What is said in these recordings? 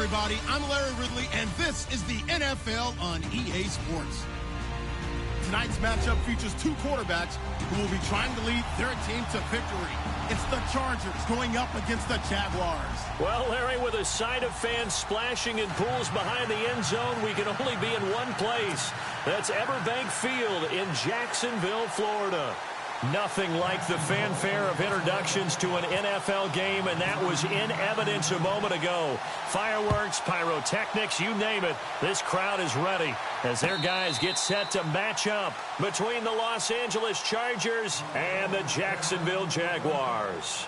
everybody. I'm Larry Ridley, and this is the NFL on EA Sports. Tonight's matchup features two quarterbacks who will be trying to lead their team to victory. It's the Chargers going up against the Jaguars. Well, Larry, with a sight of fans splashing in pools behind the end zone, we can only be in one place. That's Everbank Field in Jacksonville, Florida. Nothing like the fanfare of introductions to an NFL game, and that was in evidence a moment ago. Fireworks, pyrotechnics, you name it. This crowd is ready as their guys get set to match up between the Los Angeles Chargers and the Jacksonville Jaguars.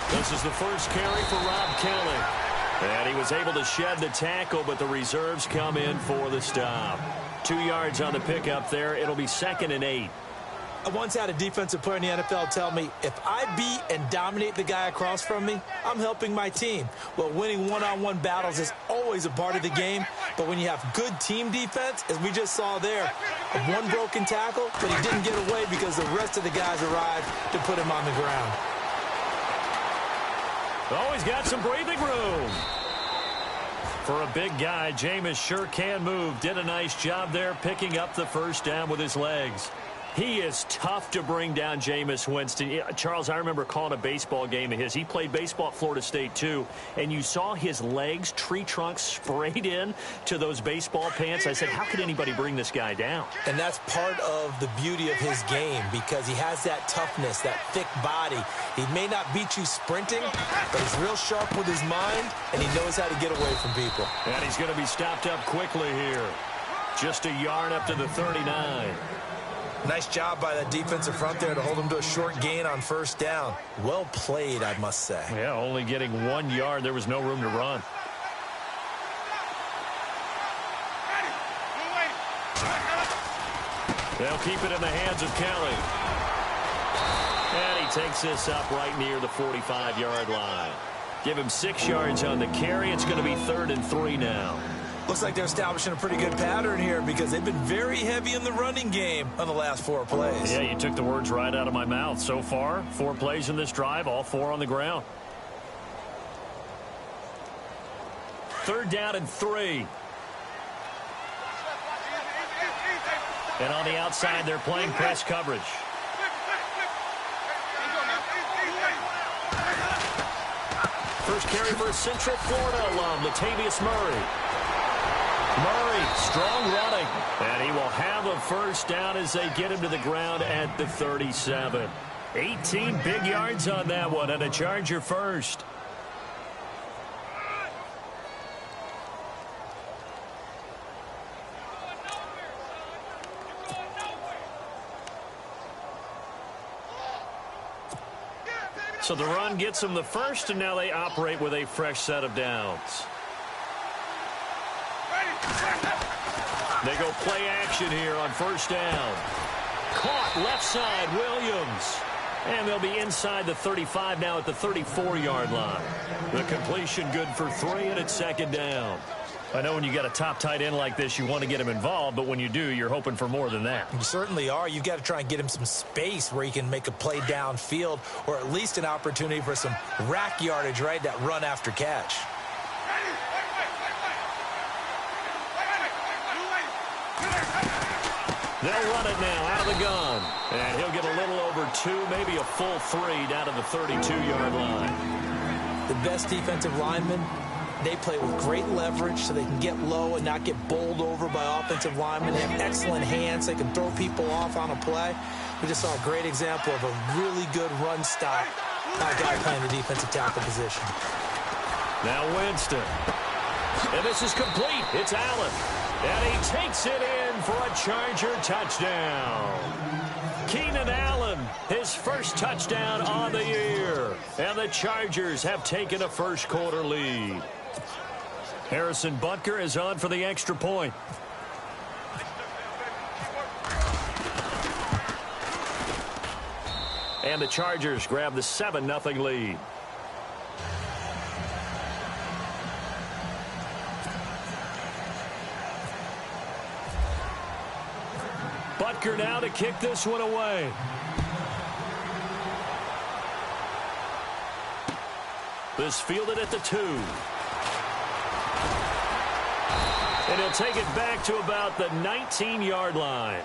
This is the first carry for Rob Kelly. And he was able to shed the tackle, but the reserves come in for the stop. 2 yards on the pickup there. It'll be 2nd and 8. I once had a defensive player in the NFL tell me, if I beat and dominate the guy across from me, I'm helping my team. Well, winning one-on-one battles is always a part of the game, but when you have good team defense, as we just saw there, one broken tackle, but he didn't get away because the rest of the guys arrived to put him on the ground. Oh, he's got some breathing room. For a big guy, Jameis sure can move. Did a nice job there picking up the first down with his legs. He is tough to bring down, Jameis Winston. Charles, I remember calling a baseball game of his. He played baseball at Florida State, too. And you saw his legs, tree trunks sprayed in to those baseball pants. I said, how could anybody bring this guy down? And that's part of the beauty of his game because he has that toughness, that thick body. He may not beat you sprinting, but he's real sharp with his mind, and he knows how to get away from people. And he's going to be stopped up quickly here. Just a yard up to the 39. Nice job by that defensive front there to hold him to a short gain on first down. Well played, I must say. Yeah, only getting 1 yard. There was no room to run. They'll keep it in the hands of Kelly. And he takes this up right near the 45-yard line. Give him 6 yards on the carry. It's going to be 3rd and 3 now. Looks like they're establishing a pretty good pattern here because they've been very heavy in the running game on the last 4 plays. Yeah, you took the words right out of my mouth. So far, 4 plays in this drive, all 4 on the ground. 3rd down and 3. And on the outside, they're playing press coverage. First carry for Central Florida alum, Latavius Murray. Murray, strong running, and he will have a first down as they get him to the ground at the 37. 18 big yards on that one, and a Charger first. So the run gets them the first, and now they operate with a fresh set of downs. They go play action here on first down. Caught left side, Williams. And they'll be inside the 35 now at the 34-yard line. The completion good for 3, and it's 2nd down. I know when you got a top tight end like this, you want to get him involved, but when you do, you're hoping for more than that. You certainly are. You've got to try and get him some space where he can make a play downfield or at least an opportunity for some rack yardage, right? That run after catch. They'll run it now out of the gun. And he'll get a little over 2, maybe a full 3 down to the 32-yard line. The best defensive linemen, they play with great leverage so they can get low and not get bowled over by offensive linemen. They have excellent hands. They can throw people off on a play. We just saw a great example of a really good run stop by a guy playing the defensive tackle position. Now Winston. And this is complete. It's Allen. And he takes it in for a Charger touchdown. Keenan Allen, his first touchdown on the year. And the Chargers have taken a first-quarter lead. Harrison Butker is on for the extra point. And the Chargers grab the 7-0 lead. Butker now to kick this one away. This fielded at the 2. And he'll take it back to about the 19-yard line.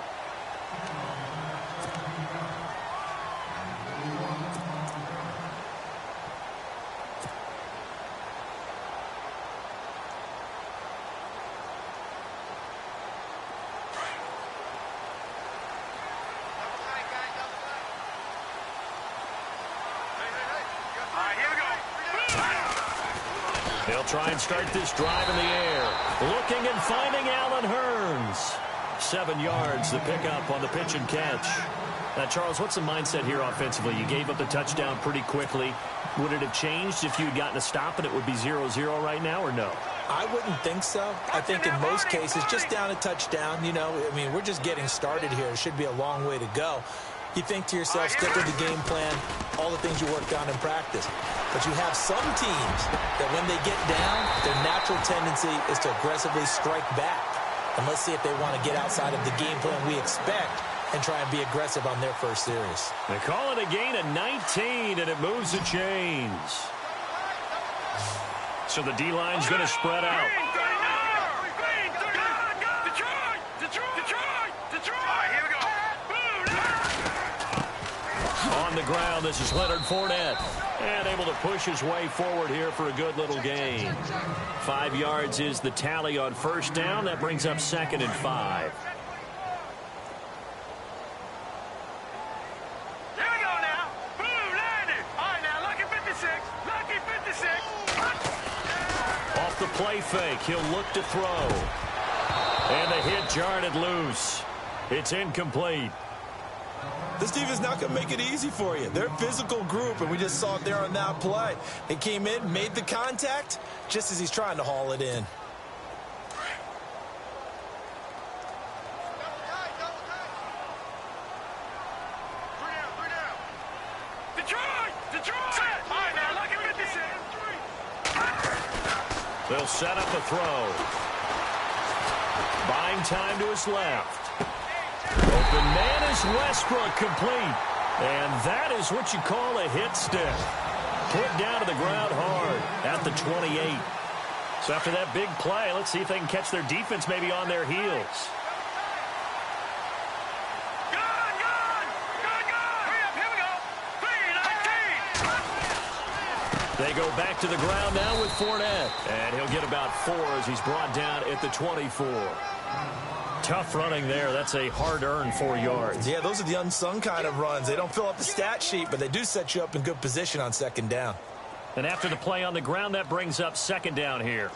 They'll try and start this drive in the air. Looking and finding Allen Hurns. 7 yards, the pickup on the pitch and catch. Now, Charles, what's the mindset here offensively? You gave up the touchdown pretty quickly. Would it have changed if you had gotten a stop and it would be 0-0 right now, or no? I wouldn't think so. I think in most cases, just down a touchdown, you know, I mean, we're just getting started here. It should be a long way to go. You think to yourself, stick with the game plan, all the things you worked on in practice. But you have some teams that when they get down, their natural tendency is to aggressively strike back. And let's see if they want to get outside of the game plan we expect and try and be aggressive on their first series. They call it a gain of 19, and it moves the chains. So the D-line's going to spread out. On the ground, this is Leonard Fournette. And able to push his way forward here for a good little gain. 5 yards is the tally on first down. That brings up 2nd and 5. Here we go now. Boom, landed. All right, now, lucky 56. Lucky 56. Off the play fake, he'll look to throw. And the hit jarred it loose. It's incomplete. This defense is not going to make it easy for you. They're a physical group, and we just saw it there on that play. They came in, made the contact, just as he's trying to haul it in. They'll set up a throw. Buying time to his left. Open man is Westbrook, complete. And that is what you call a hit stick. Put down to the ground hard at the 28. So after that big play, let's see if they can catch their defense maybe on their heels. They go back to the ground now with Fournette. And he'll get about 4 as he's brought down at the 24. Tough running there. That's a hard-earned 4 yards. Yeah, those are the unsung kind of runs. They don't fill up the stat sheet, but they do set you up in good position on 2nd down. And after the play on the ground, that brings up 2nd down here.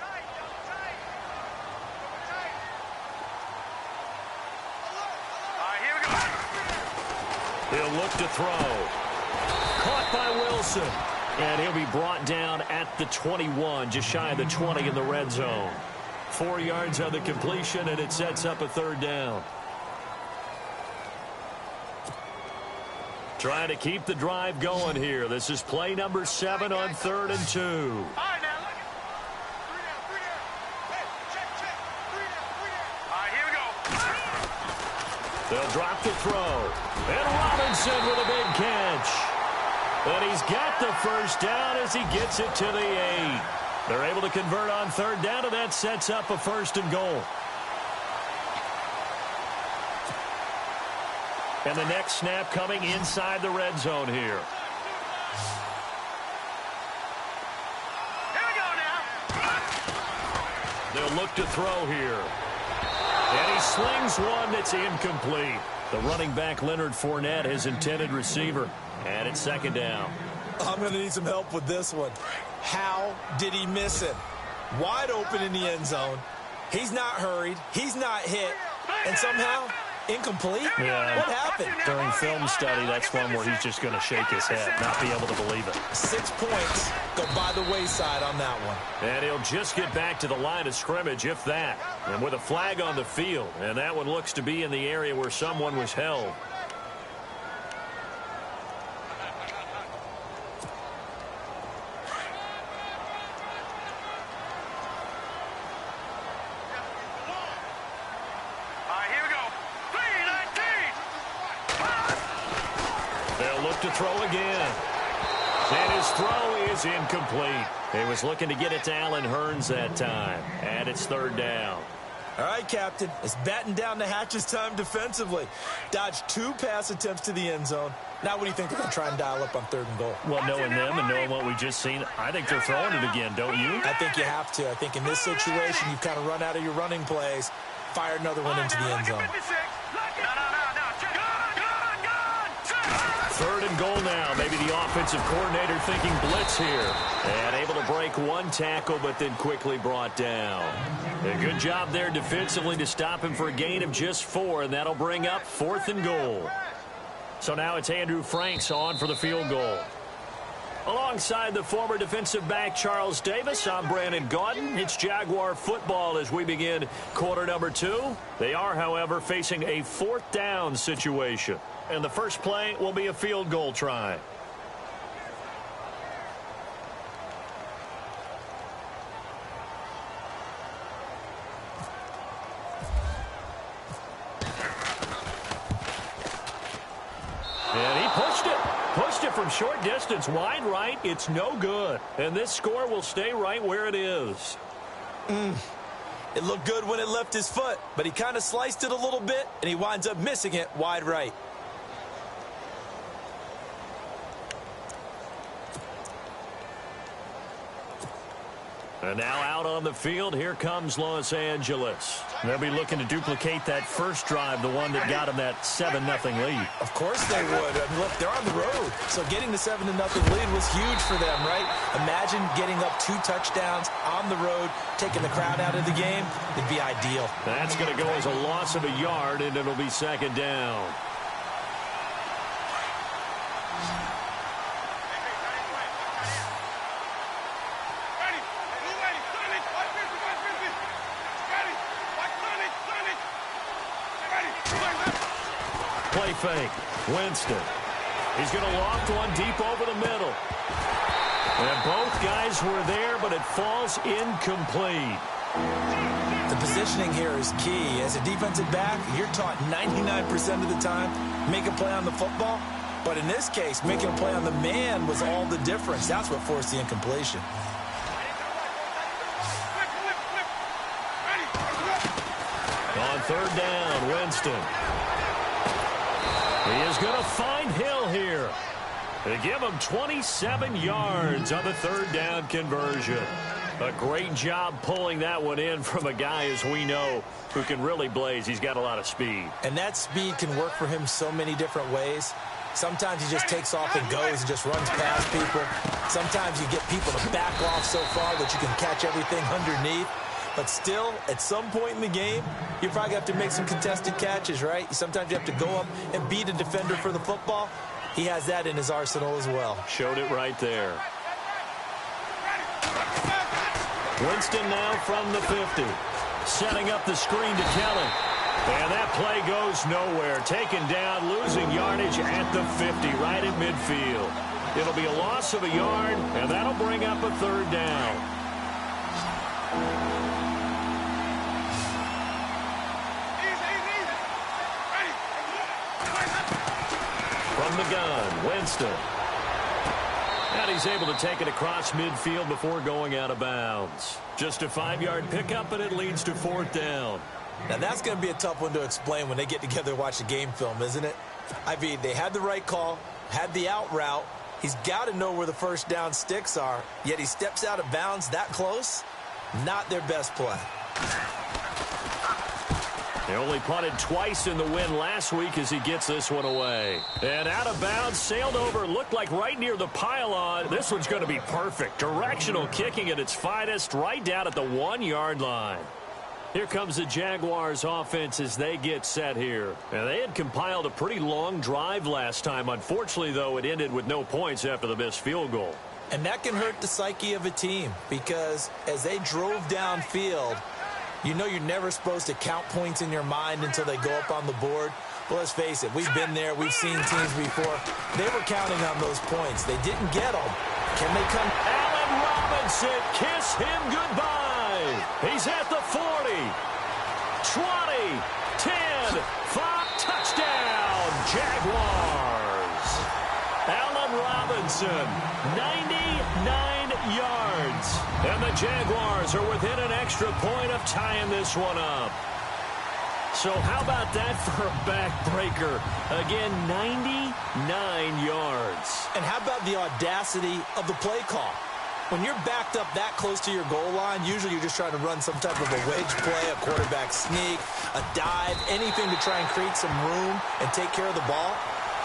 He'll look to throw. Caught by Wilson. And he'll be brought down at the 21, just shy of the 20 in the red zone. 4 yards on the completion, and it sets up a 3rd down. Trying to keep the drive going here. This is play number 7 on 3rd and 2. They'll drop the throw. And Robinson with a big catch. And he's got the first down as he gets it to the 8. They're able to convert on 3rd down, and that sets up a 1st and goal. And the next snap coming inside the red zone here. Here we go now. They'll look to throw here. And he slings one that's incomplete. The running back, Leonard Fournette, his intended receiver. And it's 2nd down. I'm going to need some help with this one. How did he miss him? Wide open in the end zone. He's not hurried. He's not hit. And somehow, incomplete? Yeah. What happened? During film study, that's one where he's just going to shake his head, not be able to believe it. 6 points go by the wayside on that one. And he'll just get back to the line of scrimmage, if that. And with a flag on the field. And that one looks to be in the area where someone was held. look to throw again. And his throw is incomplete. He was looking to get it to Allen Hurns that time. And it's third down. All right, Captain. It's batten down the hatches time defensively. Dodged 2 pass attempts to the end zone. Now what do you think they're going to try and dial up on 3rd and goal? Well, knowing them and knowing what we just seen, I think they're throwing it again, don't you? I think you have to. I think in this situation, you've kind of run out of your running plays. Fire another one into the end zone. 3rd and goal now. Maybe the offensive coordinator thinking blitz here. And able to break 1 tackle, but then quickly brought down. A good job there defensively to stop him for a gain of just 4, and that'll bring up 4th and goal. So now it's Andrew Franks on for the field goal. Alongside the former defensive back Charles Davis, I'm Brandon Gaudin. It's Jaguar football as we begin quarter number 2. They are, however, facing a 4th down situation. And the first play will be a field goal try. And he pushed it. Pushed it from short distance, wide right. It's no good. And this score will stay right where it is. It looked good when it left his foot, but he kind of sliced it a little bit, and he winds up missing it wide right. And now out on the field, here comes Los Angeles. They'll be looking to duplicate that first drive, the one that got them that 7-0 lead. Of course they would. I mean, look, they're on the road, so getting the 7-0 lead was huge for them, right? Imagine getting up 2 touchdowns on the road, taking the crowd out of the game. It'd be ideal. That's going to go as a loss of a yard, and it'll be 2nd down. Play fake. Winston. He's going to loft one deep over the middle. And both guys were there, but it falls incomplete. The positioning here is key. As a defensive back, you're taught 99% of the time, make a play on the football. But in this case, making a play on the man was all the difference. That's what forced the incompletion. On 3rd down, Winston. He is going to find Hill here. They give him 27 yards on the 3rd down conversion. A great job pulling that one in from a guy, as we know, who can really blaze. He's got a lot of speed. And that speed can work for him so many different ways. Sometimes he just takes off and goes and just runs past people. Sometimes you get people to back off so far that you can catch everything underneath. But still, at some point in the game, you probably have to make some contested catches, right? Sometimes you have to go up and beat a defender for the football. He has that in his arsenal as well. Showed it right there. Winston now from the 50. Setting up the screen to Kelly. And that play goes nowhere. Taken down, losing yardage at the 50, right at midfield. It'll be a loss of a yard, and that'll bring up a 3rd down. From the gun, Winston. And he's able to take it across midfield before going out of bounds. Just a 5-yard pickup, and it leads to 4th down. Now, that's going to be a tough one to explain when they get together and watch the game film, isn't it? I mean, they had the right call, had the out route. He's got to know where the 1st down sticks are, yet he steps out of bounds that close. Not their best play. They only punted twice in the win last week as he gets this one away. And out of bounds, sailed over, looked like right near the pylon. This one's going to be perfect. Directional kicking at its finest, right down at the 1-yard line. Here comes the Jaguars offense as they get set here. And they had compiled a pretty long drive last time. Unfortunately, though, it ended with no points after the missed field goal. And that can hurt the psyche of a team because as they drove downfield, you know you're never supposed to count points in your mind until they go up on the board. Well, let's face it, we've been there. We've seen teams before. They were counting on those points. They didn't get them. Can they come? Allen Robinson, kiss him goodbye. He's at the 40, 20, 10, 5, touchdown, Jaguars. Johnson, 99 yards. And the Jaguars are within an extra point of tying this one up. So how about that for a backbreaker? Again, 99 yards. And how about the audacity of the play call? When you're backed up that close to your goal line, usually you're just trying to run some type of a wedge play, a quarterback sneak, a dive, anything to try and create some room and take care of the ball.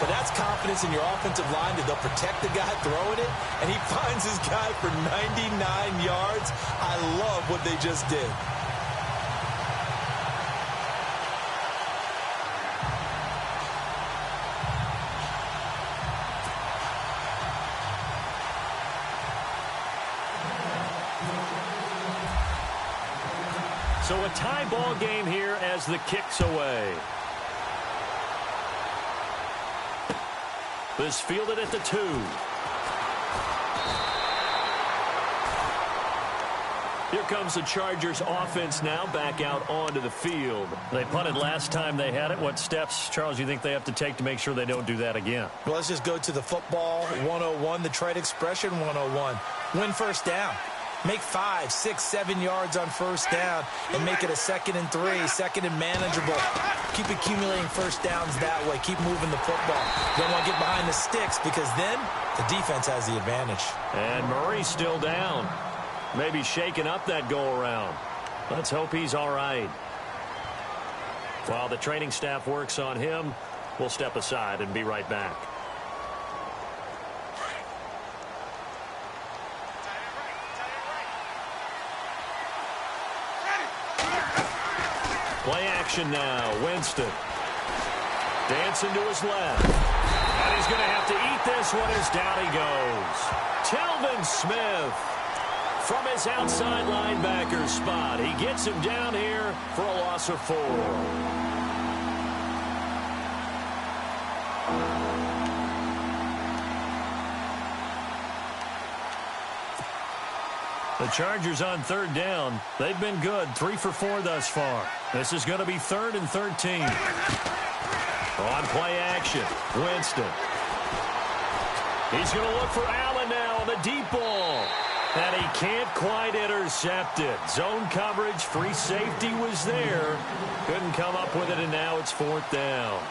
But that's confidence in your offensive line that they'll protect the guy throwing it, and he finds his guy for 99 yards. I love what they just did. So a tie ball game here as the kick's away. This fielded at the 2. Here comes the Chargers offense now back out onto the field. They punted last time they had it. What steps, Charles, you think they have to take to make sure they don't do that again? Well, let's just go to the football 101, the trade expression 101. Win first down. Make 5, 6, 7 yards on first down and make it a 2nd and 3, 2nd and manageable. Keep accumulating first downs that way. Keep moving the football. You don't want to get behind the sticks because then the defense has the advantage. And Murray's still down. Maybe shaking up that go-around. Let's hope he's all right. While the training staff works on him, we'll step aside and be right back. Play action now. Winston. Dancing to his left. And he's going to have to eat this one as down he goes. Telvin Smith from his outside linebacker spot. He gets him down here for a loss of 4. The Chargers on 3rd down. They've been good. 3 for 4 thus far. This is going to be 3rd and 13. On play action, Winston. He's going to look for Allen now on the deep ball. And he can't quite intercept it. Zone coverage, free safety was there. Couldn't come up with it, and now it's 4th down.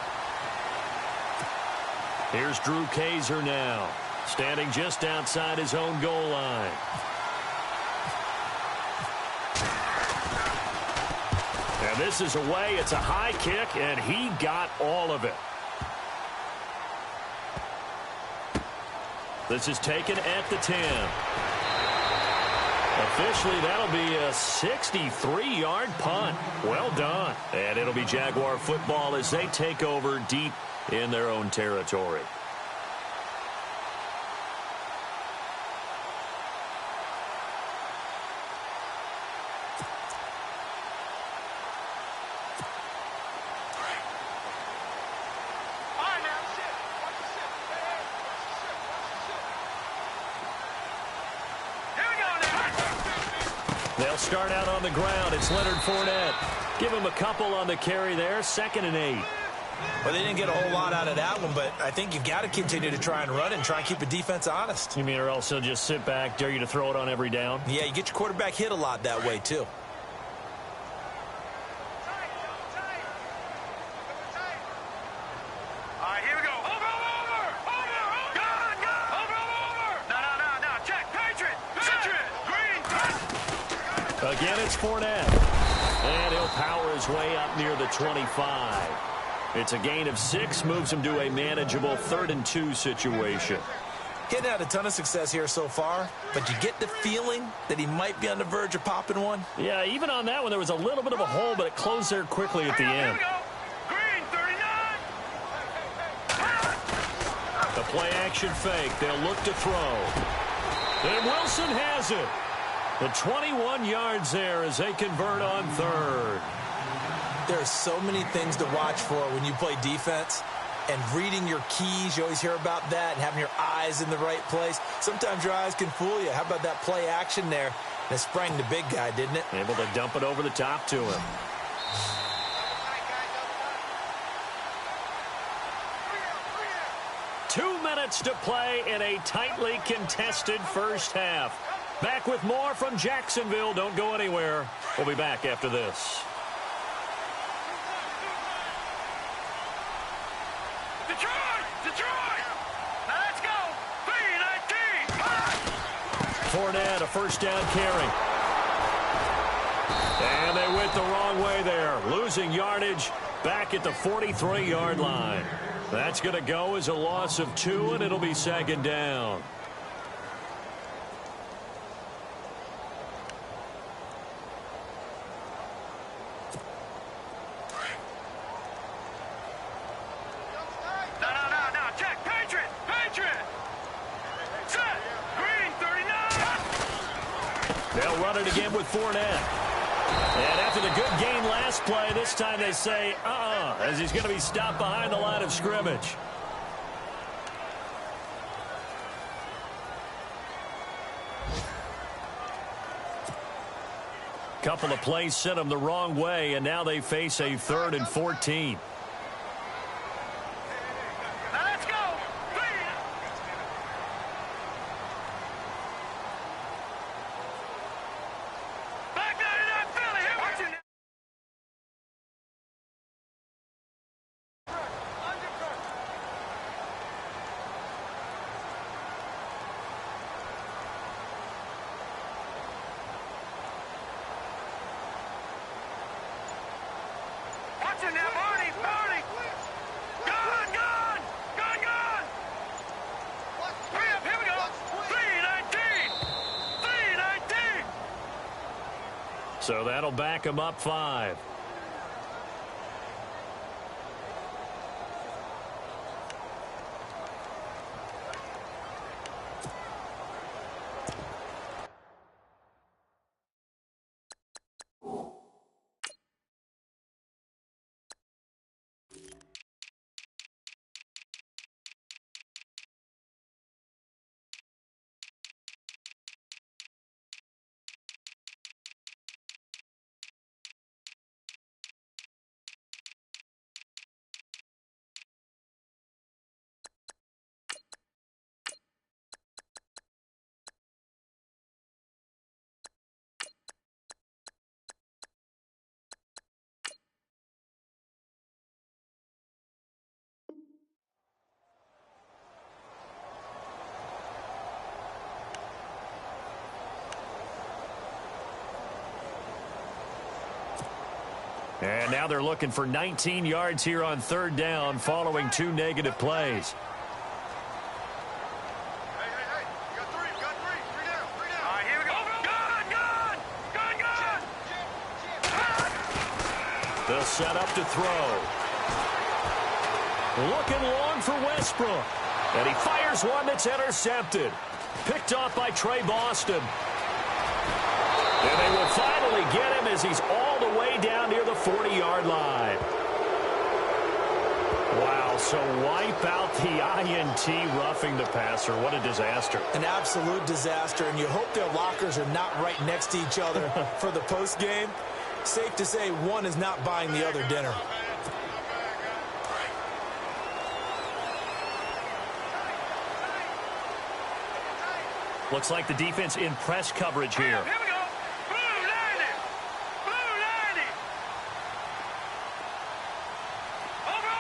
Here's Drew Kaiser now, standing just outside his own goal line. And this is away. It's a high kick, and he got all of it. This is taken at the 10. Officially, that'll be a 63-yard punt. Well done. And it'll be Jaguar football as they take over deep in their own territory. They'll start out on the ground. It's Leonard Fournette. Give him a couple on the carry there. 2nd and 8. Well, they didn't get a whole lot out of that one, but I think you've got to continue to try and run and try and keep the defense honest. You mean or else he'll just sit back, dare you to throw it on every down? Yeah, you get your quarterback hit a lot that way, too. Again, it's Fournette. And he'll power his way up near the 25. It's a gain of 6, moves him to a manageable 3rd and 2 situation. Getting had a ton of success here so far, but you get the feeling that he might be on the verge of popping one. Yeah, even on that one, there was a little bit of a hole, but it closed there quickly at the end. Green, 39. The play action fake. They'll look to throw. And Wilson has it. The 21 yards there as they convert on 3rd. There are so many things to watch for when you play defense. And reading your keys, you always hear about that, and having your eyes in the right place. Sometimes your eyes can fool you. How about that play action there? And it sprang the big guy, didn't it? Able to dump it over the top to him. minutes to play in a tightly contested first half. Back with more from Jacksonville. Don't go anywhere. We'll be back after this. Detroit! Now let's go! 3-19! Fournette, a first down carry. And they went the wrong way there. Losing yardage back at the 43-yard line. That's going to go as a loss of 2, and it'll be second down. No, check! Patriot! Set! Green, 39! They'll run it again with Fournette. And after the good gain last play, this time they say, as he's going to be stopped behind the line of scrimmage. Couple of plays sent them the wrong way, and now they face a 3rd and 14. Now let's go! Back down to that Philly! Here, watch it! Watch it now, Barney! Gone! Hurry up, here we go! 3-19! So that'll back them up 5. And now they're looking for 19 yards here on 3rd down following 2 negative plays. Hey, you got three down. All right, here we go. Gone! They'll set up to throw. Looking long for Westbrook. And he fires one that's intercepted. Picked off by Trey Boston. And they will finally get him as he's all the way down near the 40-yard line. Wow, so wipe out the INT roughing the passer. What a disaster. An absolute disaster, and you hope their lockers are not right next to each other for the postgame. Safe to say one is not buying the other dinner. Looks like the defense in press coverage here. Here we go. Blue 90. Over.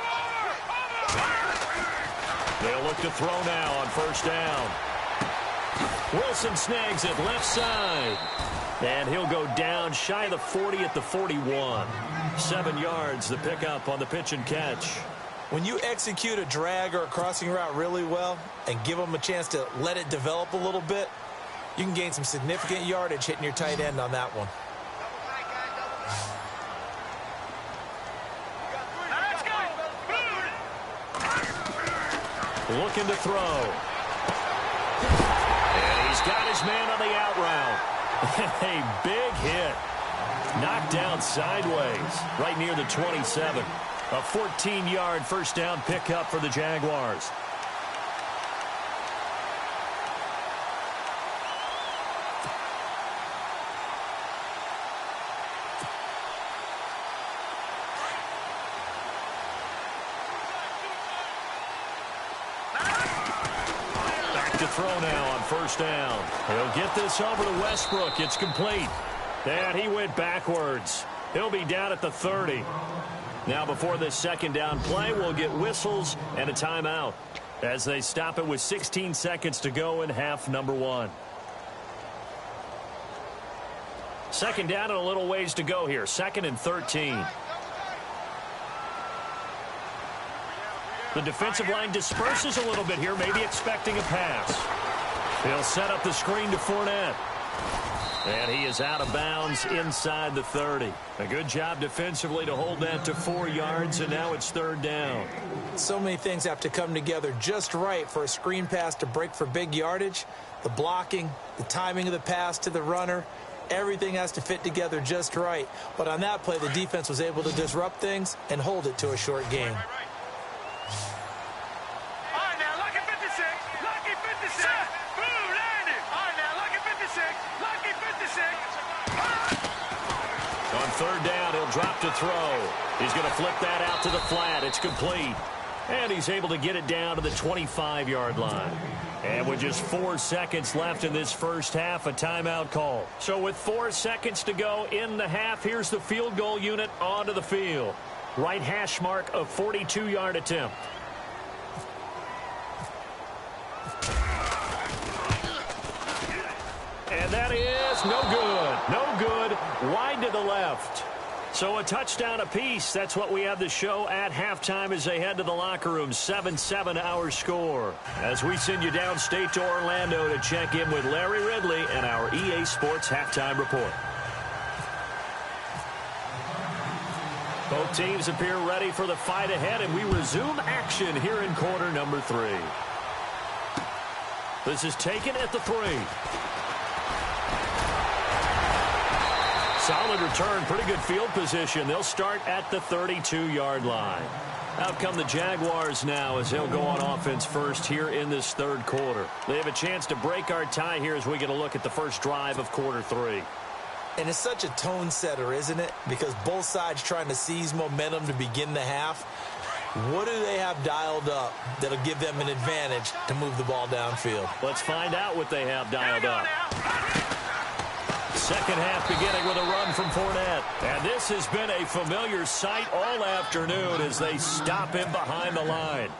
They'll look to throw now on 1st down. Wilson snags it left side. And he'll go down shy of the 40 at the 41. 7 yards, the pickup on the pitch and catch. When you execute a drag or a crossing route really well and give them a chance to let it develop a little bit, you can gain some significant yardage hitting your tight end on that one. Looking to throw. And he's got his man on the out route. A big hit. Knocked down sideways right near the 27. A 14-yard first down pickup for the Jaguars. now on first down. He'll get this over to Westbrook. It's complete. And he went backwards. He'll be down at the 30. Now before this second down play, we'll get whistles and a timeout as they stop it with 16 seconds to go in half number 1. Second down and a little ways to go here. 2nd and 13. The defensive line disperses a little bit here, maybe expecting a pass. He'll set up the screen to Fournette. And he is out of bounds inside the 30. A good job defensively to hold that to 4 yards, and now it's 3rd down. So many things have to come together just right for a screen pass to break for big yardage. The blocking, the timing of the pass to the runner, everything has to fit together just right. But on that play, the defense was able to disrupt things and hold it to a short game. On 3rd down, he'll drop to throw. He's going to flip that out to the flat. It's complete. And he's able to get it down to the 25-yard line. And with just 4 seconds left in this first half, a timeout call. So with 4 seconds to go in the half, here's the field goal unit onto the field. Right hash mark, a 42-yard attempt. And that is no good. No good. Wide to the left. So a touchdown apiece. That's what we have to show at halftime as they head to the locker room. 7-7 our score. As we send you downstate to Orlando to check in with Larry Ridley and our EA Sports Halftime Report. Both teams appear ready for the fight ahead, and we resume action here in quarter number 3. This is taken at the 3. Solid return, pretty good field position. They'll start at the 32-yard line. Out come the Jaguars now as they'll go on offense first here in this 3rd quarter. They have a chance to break our tie here as we get a look at the first drive of quarter 3. And it's such a tone setter, isn't it? Because both sides trying to seize momentum to begin the half. What do they have dialed up that'll give them an advantage to move the ball downfield? Let's find out what they have dialed up. Second half beginning with a run from Fournette. And this has been a familiar sight all afternoon as they stop him behind the line.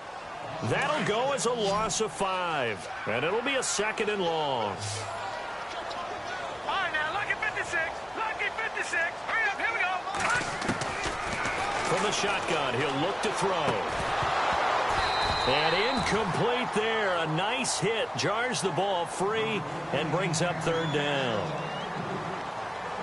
That'll go as a loss of 5. And it'll be a 2nd and long. All right, now, lucky 56. Lucky 56. Hurry up, here we go. From the shotgun, he'll look to throw. And incomplete there. A nice hit. Jars the ball free and brings up 3rd down.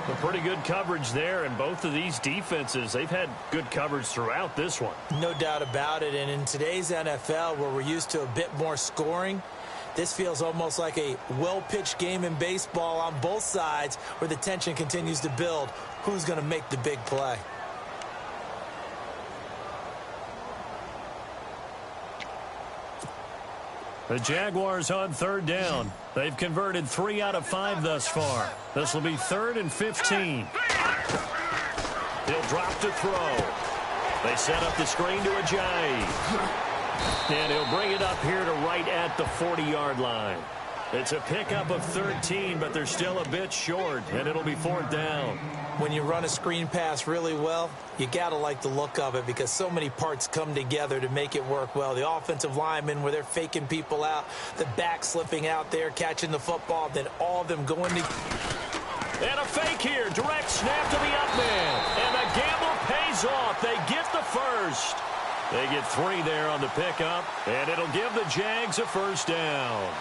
A pretty good coverage there, and both of these defenses, they've had good coverage throughout this one. No doubt about it, and in today's NFL, where we're used to a bit more scoring, this feels almost like a well-pitched game in baseball on both sides where the tension continues to build. Who's going to make the big play? The Jaguars on 3rd down. They've converted 3 out of 5 thus far. This will be 3rd and 15. He'll drop to throw. They set up the screen to Ajayi. And he'll bring it up here to right at the 40-yard line. It's a pickup of 13, but they're still a bit short, and it'll be 4th down. When you run a screen pass really well, you got to like the look of it because so many parts come together to make it work well. The offensive linemen, where they're faking people out, the back slipping out there, catching the football, then all of them going to... And a fake here. Direct snap to the up man. And the gamble pays off. They get the first. They get 3 there on the pickup, and it'll give the Jags a 1st down.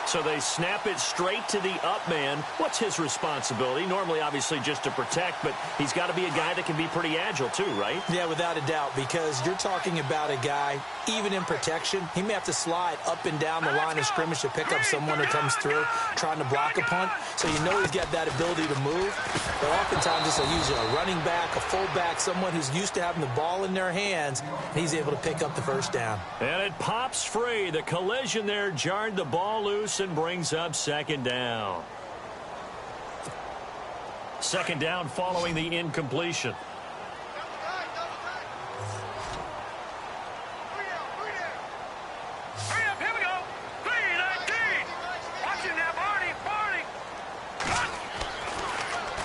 So they snap it straight to the up man. What's his responsibility? Normally, obviously, just to protect, but he's got to be a guy that can be pretty agile too, right? Yeah, without a doubt, because you're talking about a guy, even in protection, he may have to slide up and down the line of scrimmage to pick up someone who comes through trying to block a punt. So you know he's got that ability to move. But oftentimes, this will use a running back, a fullback, someone who's used to having the ball in their hands, and he's able to pick up the 1st down. And it pops free. The collision there jarred the ball loose and brings up 2nd down. 2nd down following the incompletion. Hurry up, here we go. 3:19.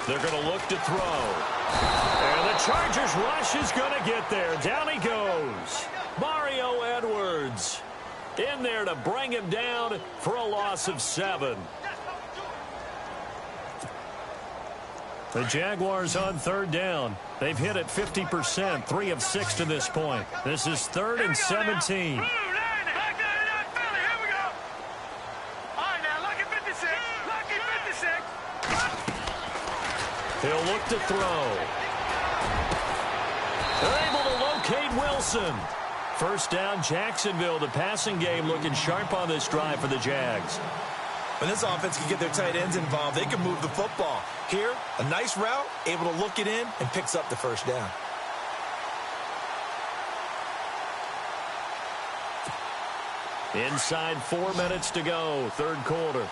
They're going to look to throw. And the Chargers rush is going to get there. Down he goes. Mario Edwards in there to bring him down for a loss of 7. The Jaguars on 3rd down. They've hit it 50%, 3 of 6 to this point. This is 3rd and 17. He'll look to throw. They're able to locate Wilson. First down, Jacksonville. The passing game looking sharp on this drive for the Jags. When this offense can get their tight ends involved, they can move the football. Here, a nice route, able to look it in, and picks up the first down. Inside 4 minutes to go, 3rd quarter.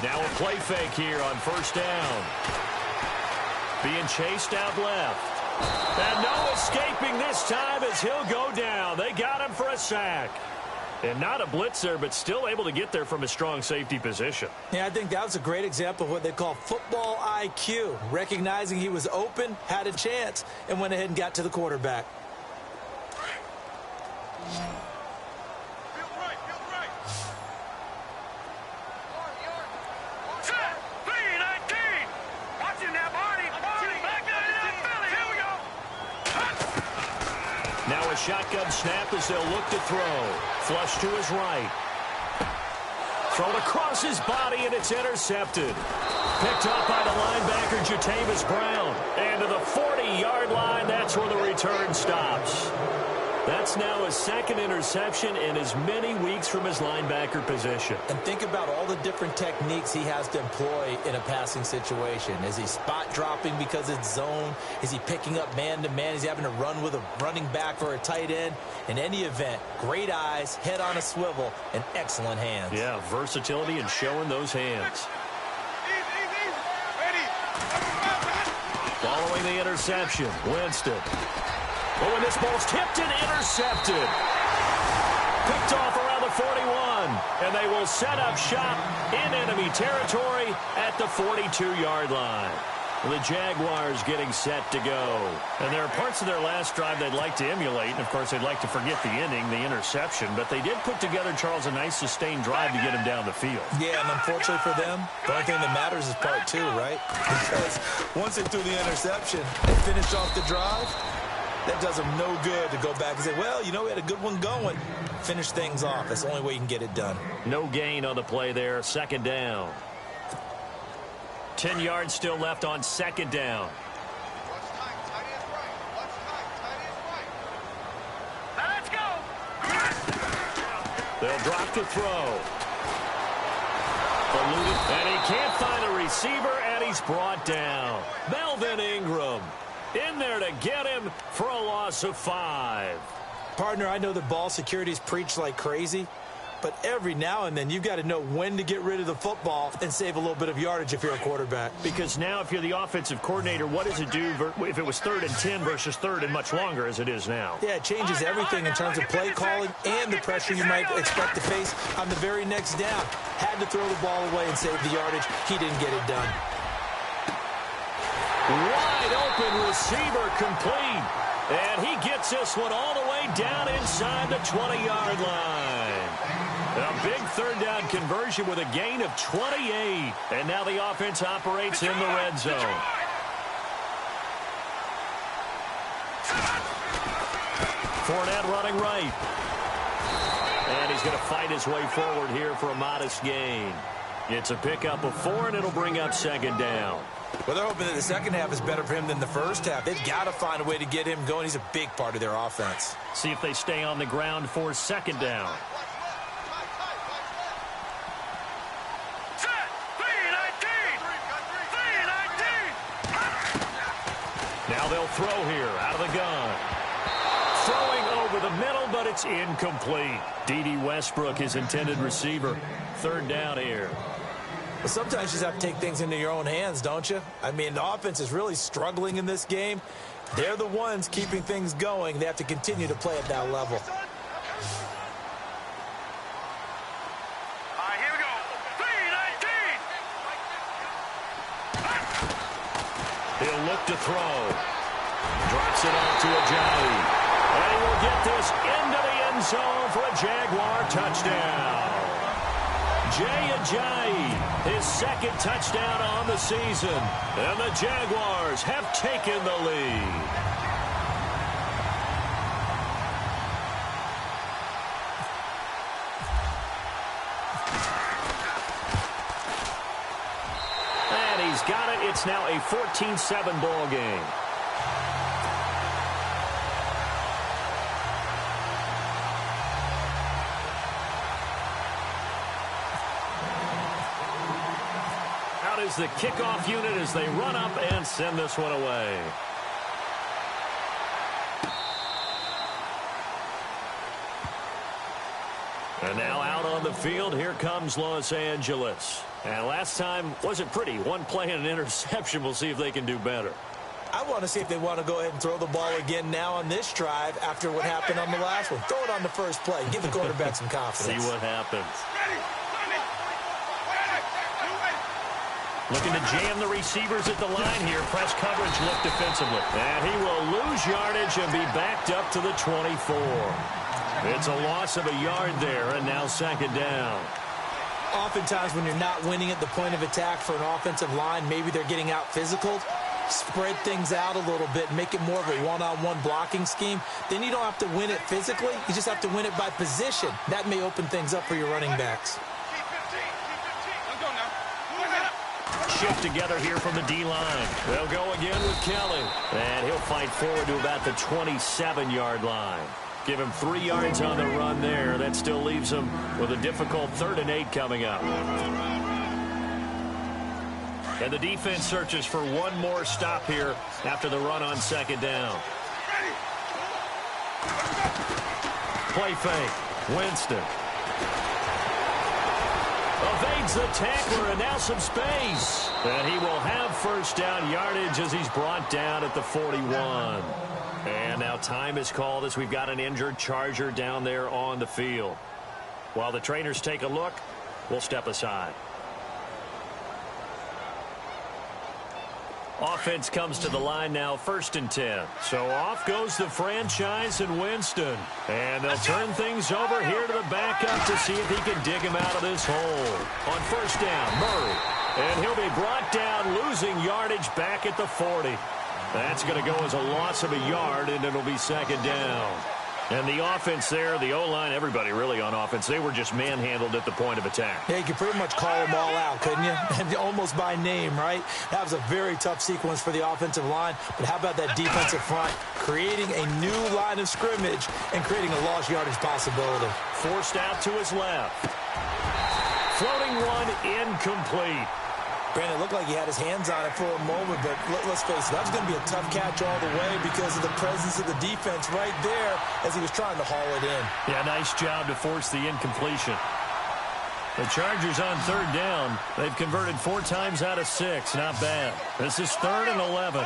Now a play fake here on 1st down. Being chased out left. And no escaping this time as he'll go down. They got him for a sack. And not a blitzer, but still able to get there from a strong safety position. Yeah, I think that was a great example of what they call football IQ. Recognizing he was open, had a chance, and went ahead and got to the quarterback. Now a shotgun snap as they'll look to throw. Flush to his right. Thrown across his body, and it's intercepted. Picked up by the linebacker, Jatavis Brown. And to the 40-yard line, that's where the return stops. That's now his 2nd interception in as many weeks from his linebacker position. And think about all the different techniques he has to employ in a passing situation. Is he spot dropping because it's zone? Is he picking up man-to-man? Is he having to run with a running back or a tight end? In any event, great eyes, head on a swivel, and excellent hands. Yeah, versatility and showing those hands. Following the interception, Winston. Oh, and this ball's tipped and intercepted. Picked off around the 41. And they will set up shop in enemy territory at the 42-yard line. The Jaguars getting set to go. And there are parts of their last drive they'd like to emulate. And, of course, they'd like to forget the inning, the interception. But they did put together, Charles, a nice sustained drive to get him down the field. Yeah, and unfortunately for them, the only thing that matters is part 2, right? Because once they threw the interception and finished off the drive, that does them no good to go back and say, well, you know, we had a good one going. Finish things off. That's the only way you can get it done. No gain on the play there. 2nd down. 10 yards still left on 2nd down. Let's go. They'll drop to throw. Eluded, and he can't find a receiver, and he's brought down. Melvin Ingram in there to get him for a loss of 5. Partner, I know that ball security is preached like crazy, but every now and then you've got to know when to get rid of the football and save a little bit of yardage if you're a quarterback. Because now if you're the offensive coordinator, what does it do if it was 3rd and 10 versus 3rd and much longer as it is now? Yeah, it changes everything in terms of play calling and the pressure you might expect to face on the very next down. Had to throw the ball away and save the yardage. He didn't get it done. Wide open receiver complete. And he gets this one all the way down inside the 20-yard line. A big 3rd down conversion with a gain of 28. And now the offense operates in the red zone. Fournette running right. And he's going to fight his way forward here for a modest gain. It's a pickup of 4, and it'll bring up 2nd down. Well, they're hoping that the second half is better for him than the first half. They've got to find a way to get him going. He's a big part of their offense. See if they stay on the ground for 2nd down. Now they'll throw here out of the gun. Throwing over the middle, but it's incomplete. D.D. Westbrook, his intended receiver. 3rd down here. But sometimes you just have to take things into your own hands, don't you? I mean, the offense is really struggling in this game. They're the ones keeping things going. They have to continue to play at that level. He'll look to throw. Drops it off to Ajayi. And he will get this into the end zone for a Jaguar touchdown. Jay Ajayi, his second touchdown on the season. And the Jaguars have taken the lead. And he's got it. It's now a 14-7 ball game. Is the kickoff unit as they run up and send this one away. And now out on the field, here comes Los Angeles. And last time wasn't pretty. One play and an interception. We'll see if they can do better. I want to see if they want to go ahead and throw the ball again now on this drive after what happened on the last one. Throw it on the first play. Give the quarterback some confidence. See what happens. Looking to jam the receivers at the line here. Press coverage look defensively. And he will lose yardage and be backed up to the 24. It's a loss of a yard there, and now second down. Oftentimes when you're not winning at the point of attack for an offensive line, maybe they're getting out physical. Spread things out a little bit, make it more of a one-on-one blocking scheme. Then you don't have to win it physically. You just have to win it by position. That may open things up for your running backs. Shift together here from the D-line. They'll go again with Kelly. And he'll fight forward to about the 27-yard line. Give him 3 yards on the run there. That still leaves him with a difficult 3rd and 8 coming up. And the defense searches for one more stop here after the run on second down. Play fake. Winston. Evades the tackler, and now some space. And he will have first down yardage as he's brought down at the 41. And now time is called as we've got an injured Charger down there on the field. While the trainers take a look, we'll step aside. Offense comes to the line now, 1st and 10. So off goes the franchise and Winston. And they'll turn things over here to the backup to see if he can dig him out of this hole. On 1st down, Murray. And he'll be brought down, losing yardage back at the 40. That's going to go as a loss of a yard, and it'll be second down. And the offense there, the O-line, everybody really on offense, they were just manhandled at the point of attack. Yeah, you could pretty much call them all out, couldn't you? And almost by name, right? That was a very tough sequence for the offensive line. But how about that defensive front? Creating a new line of scrimmage and creating a lost yardage possibility. Forced out to his left. Floating one, incomplete. Brandon, it looked like he had his hands on it for a moment, but let's face it, that was going to be a tough catch all the way because of the presence of the defense right there as he was trying to haul it in. Yeah, nice job to force the incompletion. The Chargers on 3rd down. They've converted 4 times out of 6. Not bad. This is 3rd and 11.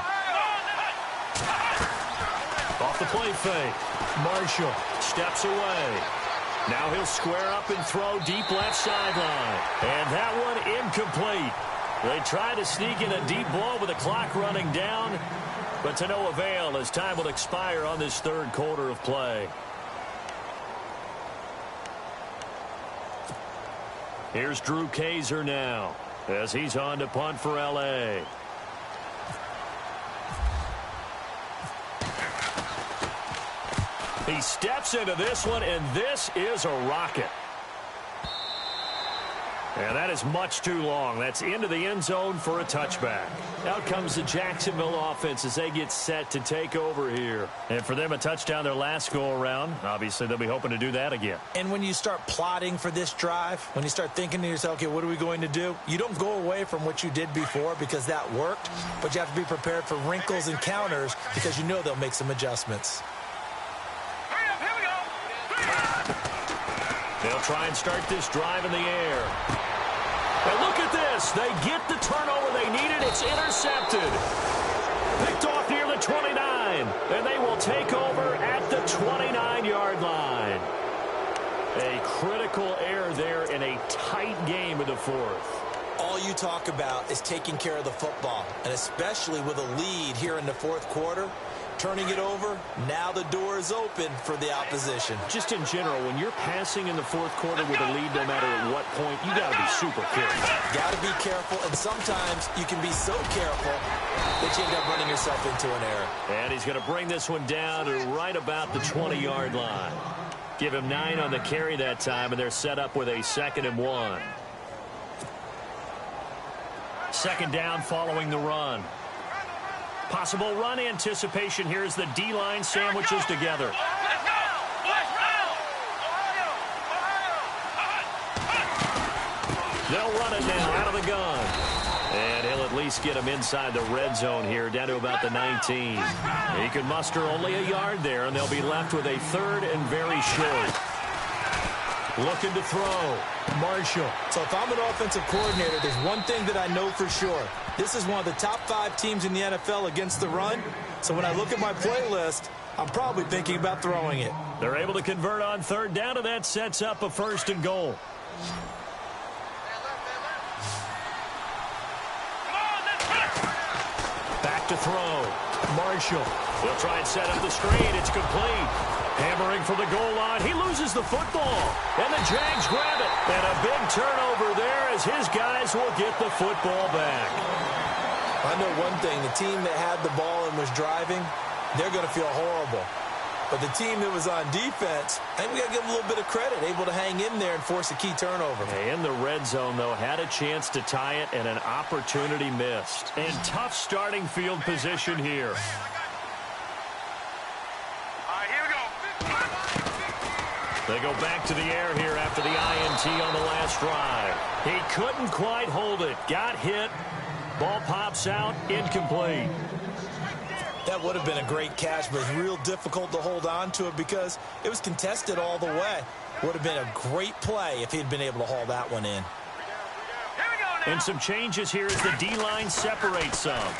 Off the play fake. Marshall steps away. Now he'll square up and throw deep left sideline. And that one incomplete. They try to sneak in a deep ball with the clock running down, but to no avail as time will expire on this 3rd quarter of play. Here's Drew Kaiser now as he's on to punt for L.A. He steps into this one, and this is a rocket. And that is much too long. That's into the end zone for a touchback. Out comes the Jacksonville offense as they get set to take over here. And for them, a touchdown their last go-around. Obviously, they'll be hoping to do that again. And when you start plotting for this drive, when you start thinking to yourself, okay, what are we going to do? You don't go away from what you did before because that worked, but you have to be prepared for wrinkles and counters because you know they'll make some adjustments. They'll try and start this drive in the air. And look at this. this. They get the turnover they needed. It's intercepted. Picked off near the 29. And they will take over at the 29-yard line. A critical error there in a tight game in the fourth. All you talk about is taking care of the football, and especially with a lead here in the fourth quarter, turning it over, now the door is open for the opposition. Just in general, when you're passing in the fourth quarter with a lead, no matter at what point, you got to be super careful. Got to be careful, and sometimes you can be so careful that you end up running yourself into an error. And he's going to bring this one down to right about the 20-yard line. Give him 9 on the carry that time, and they're set up with a 2nd and 1. Second down following the run. Possible run anticipation here as the D-line sandwiches together. They'll run it now out of the gun. And he'll at least get him inside the red zone here, down to about the 19. He can muster only a yard there, and they'll be left with a 3rd and very short. Looking to throw. Marshall. So if I'm an offensive coordinator, there's one thing that I know for sure. This is one of the top 5 teams in the NFL against the run. So when I look at my playlist, I'm probably thinking about throwing it. They're able to convert on 3rd down, and that sets up a 1st and goal. Back to throw. Marshall. He'll try and set up the screen. It's complete. Hammering for the goal line. He loses the football. And the Jags grab it. And a big turnover there as his guys will get the football back. I know one thing. The team that had the ball and was driving, they're going to feel horrible. But the team that was on defense, I think we got to give them a little bit of credit, able to hang in there and force a key turnover. In the red zone, though, had a chance to tie it and an opportunity missed. And tough starting field position here. They go back to the air here after the INT on the last drive. He couldn't quite hold it. Got hit. Ball pops out. Incomplete. That would have been a great catch, but it's real difficult to hold on to it because it was contested all the way. Would have been a great play if he'd been able to haul that one in. And some changes here as the D-line separates some.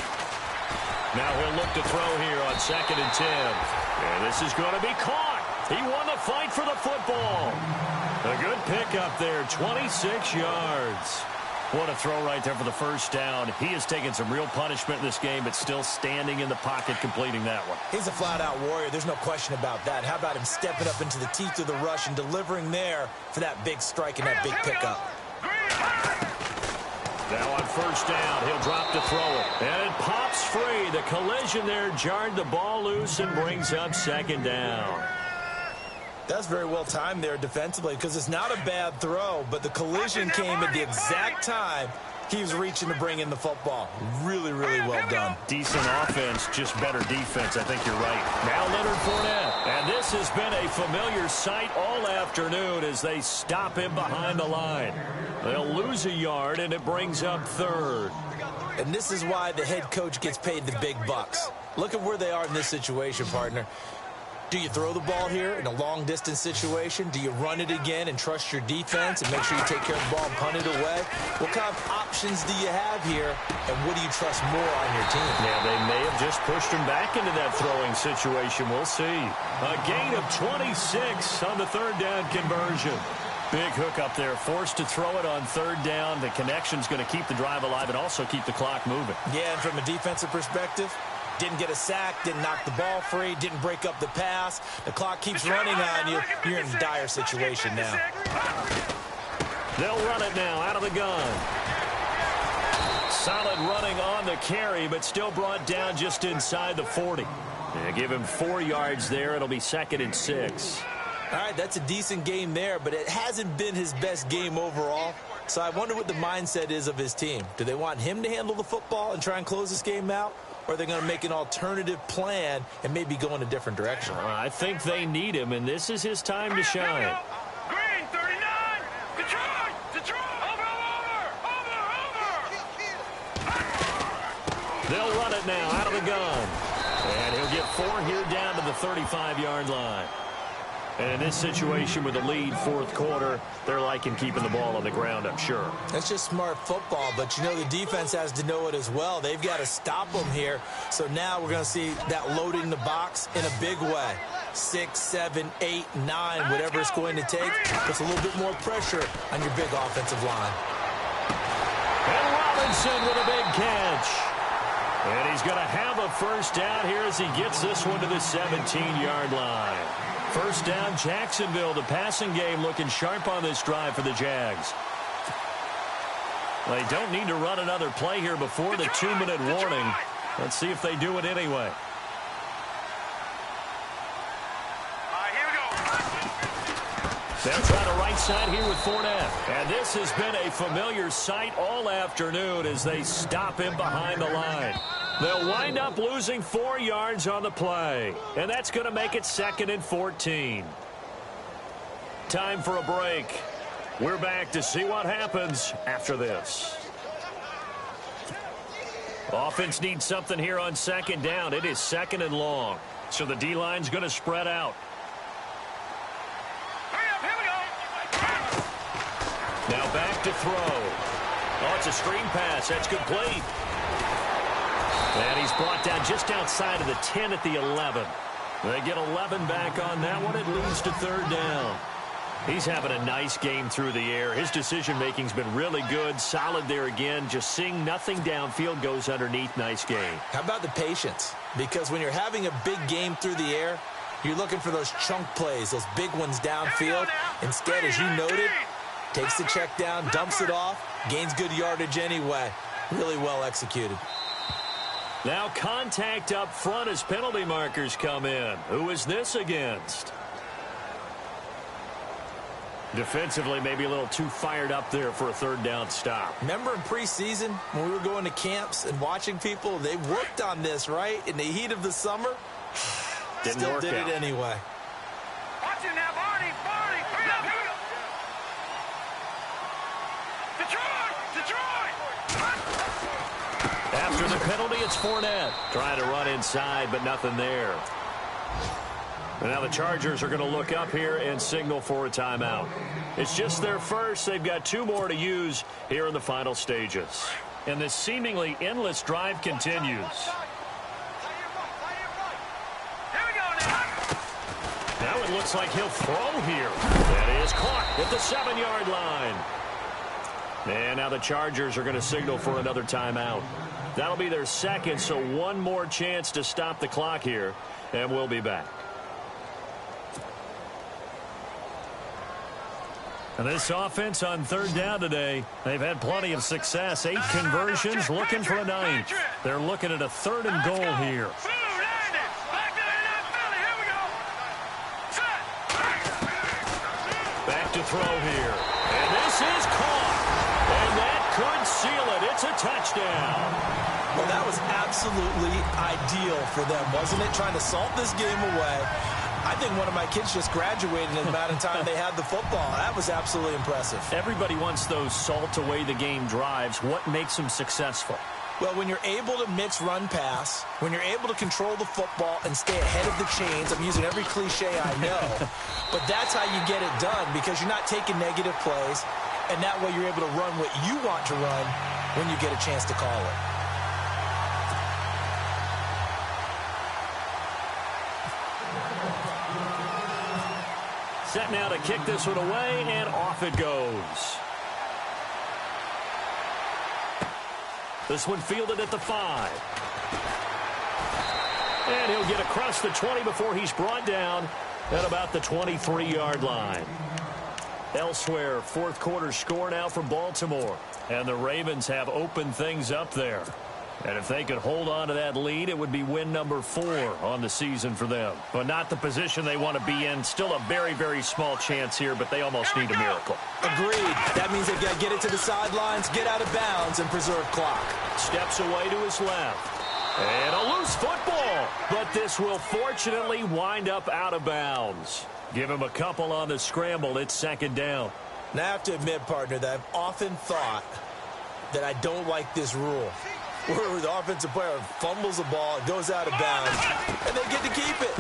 Now he'll look to throw here on 2nd and 10. And this is going to be caught. He won the fight for the football. A good pickup there, 26 yards. What a throw right there for the 1st down. He has taken some real punishment in this game, but still standing in the pocket completing that one. He's a flat-out warrior. There's no question about that. How about him stepping up into the teeth of the rush and delivering there for that big strike and that big pickup. Now on 1st down, he'll drop to throw it. And it pops free. The collision there jarred the ball loose and brings up 2nd down. That's very well timed there defensively because it's not a bad throw, but the collision came at the exact time he was reaching to bring in the football. Really, really well done. Decent offense, just better defense. I think you're right. Now Leonard Fournette. And this has been a familiar sight all afternoon as they stop him behind the line. They'll lose a yard, and it brings up 3rd. And this is why the head coach gets paid the big bucks. Look at where they are in this situation, partner. Do you throw the ball here in a long-distance situation? Do you run it again and trust your defense and make sure you take care of the ball and punt it away? What kind of options do you have here, and what do you trust more on your team? Yeah, they may have just pushed him back into that throwing situation. We'll see. A gain of 26 on the 3rd down conversion. Big hook up there, forced to throw it on 3rd down. The connection's going to keep the drive alive and also keep the clock moving. Yeah, and from a defensive perspective, didn't get a sack, didn't knock the ball free, didn't break up the pass. The clock keeps running on you. You're in a dire situation now. They'll run it now out of the gun. Solid running on the carry, but still brought down just inside the 40. They give him 4 yards there. It'll be 2nd and 6. All right, that's a decent game there, but it hasn't been his best game overall. So I wonder what the mindset is of his team. Do they want him to handle the football and try and close this game out? Or are they going to make an alternative plan and maybe go in a different direction? I think they need him, and this is his time to shine. Green, 39. Detroit. Over. They'll run it now out of the gun. And he'll get 4 here down to the 35-yard line. And in this situation with the lead, fourth quarter, they're liking keeping the ball on the ground, I'm sure. That's just smart football, but you know the defense has to know it as well. They've got to stop them here. So now we're going to see that loading the box in a big way. 6, 7, 8, 9, whatever it's going to take. Puts a little bit more pressure on your big offensive line. And Robinson with a big catch. And he's going to have a first down here as he gets this one to the 17-yard line. First down, Jacksonville. The passing game looking sharp on this drive for the Jags. They don't need to run another play here before the 2-minute warning. Let's see if they do it anyway. They'll try the right side here with Fournette. And this has been a familiar sight all afternoon as they stop him behind the line. They'll wind up losing 4 yards on the play. And that's going to make it 2nd and 14. Time for a break. We're back to see what happens after this. Offense needs something here on 2nd down. It is 2nd and long. So the D-line's going to spread out. Now back to throw. Oh, it's a screen pass. That's complete. And he's brought down just outside of the 10 at the 11. They get 11 back on that one. It leads to 3rd down. He's having a nice game through the air. His decision-making's been really good. Solid there again. Just seeing nothing downfield goes underneath. Nice game. How about the patience? Because when you're having a big game through the air, you're looking for those chunk plays, those big ones downfield. Instead, as you noted, takes the check down, dumps it off, gains good yardage anyway. Really well executed. Now contact up front as penalty markers come in. Who is this against? Defensively, maybe a little too fired up there for a 3rd down stop. Remember in preseason when we were going to camps and watching people, they worked on this, right? In the heat of the summer, still did it anyway. Watch it now, Barney. Hurry up. Detroit. After the penalty, it's Fournette. Trying to run inside, but nothing there. And now the Chargers are going to look up here and signal for a timeout. It's just their first. They've got 2 more to use here in the final stages. And this seemingly endless drive continues. Now it looks like he'll throw here. That is caught at the 7-yard line. And now the Chargers are going to signal for another timeout. That'll be their 2nd, so 1 more chance to stop the clock here, and we'll be back. And this offense on 3rd down today, they've had plenty of success. 8 conversions, looking for a 9th. They're looking at a 3rd and goal here. Back to throw here. And this is caught. And that could seal it. It's a touchdown. Well, that was absolutely ideal for them, wasn't it? Trying to salt this game away. I think one of my kids just graduated in the amount of time they had the football. That was absolutely impressive. Everybody wants those salt-away-the-game drives. What makes them successful? Well, when you're able to mix run-pass, when you're able to control the football and stay ahead of the chains, I'm using every cliche I know, but that's how you get it done because you're not taking negative plays, and that way you're able to run what you want to run when you get a chance to call it. Set now to kick this one away, and off it goes. This one fielded at the 5. And he'll get across the 20 before he's brought down at about the 23-yard line. Elsewhere, 4th quarter score now for Baltimore. And the Ravens have opened things up there. And if they could hold on to that lead, it would be win number 4 on the season for them. But not the position they want to be in. Still a very, very small chance here, but they almost need a miracle. Agreed. That means they've got to get it to the sidelines, get out of bounds, and preserve clock. Steps away to his left. And a loose football. But this will fortunately wind up out of bounds. Give him a couple on the scramble. It's 2nd down. Now I have to admit, partner, that I've often thought that I don't like this rule. where the offensive player fumbles the ball, it goes out of bounds, and they get to keep it.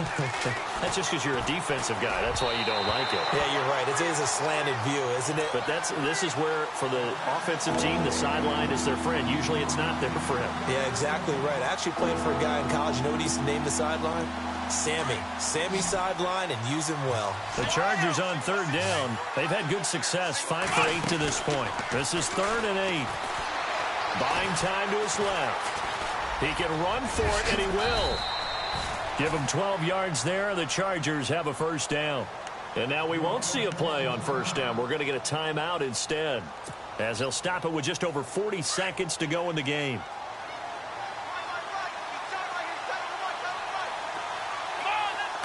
That's just because you're a defensive guy. That's why you don't like it. Yeah, you're right. It is a slanted view, isn't it? But this is where, for the offensive team, the sideline is their friend. Usually it's not their friend. Yeah, exactly right. I actually played for a guy in college. You know what he used to name the sideline? Sammy. Sammy sideline, and use him well. The Chargers on 3rd down. They've had good success, 5 for 8 to this point. This is 3rd and 8. Buying time to his left. He can run for it, and he will. Give him 12 yards there. The Chargers have a 1st down. And now we won't see a play on 1st down. We're going to get a timeout instead, as they'll stop it with just over 40 seconds to go in the game.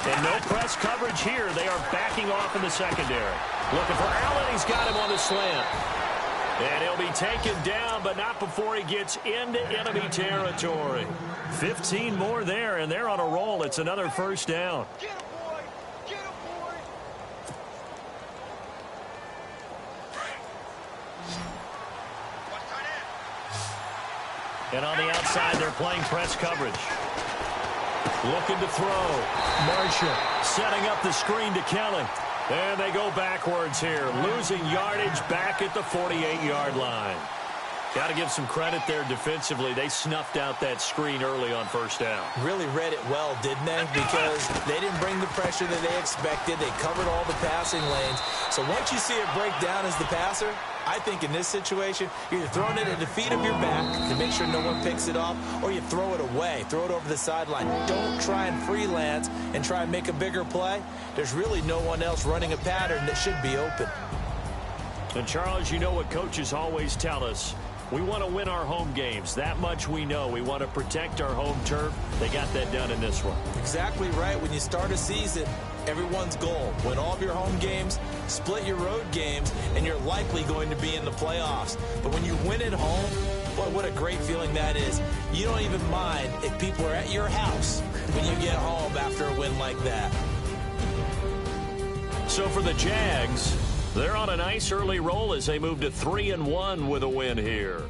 And no press coverage here. They are backing off in the secondary. Looking for Allen. He's got him on the slant. And he'll be taken down, but not before he gets into enemy territory. 15 more there, and they're on a roll. It's another 1st down. Get him, boy. Get him, boy. And on the outside, they're playing press coverage. Looking to throw. Marshall setting up the screen to Kelly. And they go backwards here, losing yardage back at the 48-yard line. Got to give some credit there defensively. They snuffed out that screen early on 1st down. Really read it well, didn't they? Because they didn't bring the pressure that they expected. They covered all the passing lanes. So once you see it break down as the passer, I think in this situation, you're either throwing it at the feet of your back to make sure no one picks it off, or you throw it away, throw it over the sideline. Don't try and freelance and try and make a bigger play. There's really no one else running a pattern that should be open. And, Charles, you know what coaches always tell us. We want to win our home games. That much we know. We want to protect our home turf. They got that done in this one. Exactly right. When you start a season, everyone's goal: win all of your home games, split your road games, and you're likely going to be in the playoffs. But when you win at home, boy, what a great feeling that is. You don't even mind if people are at your house when you get home after a win like that. So for the Jags, they're on a nice early roll as they move to 3-1 with a win here.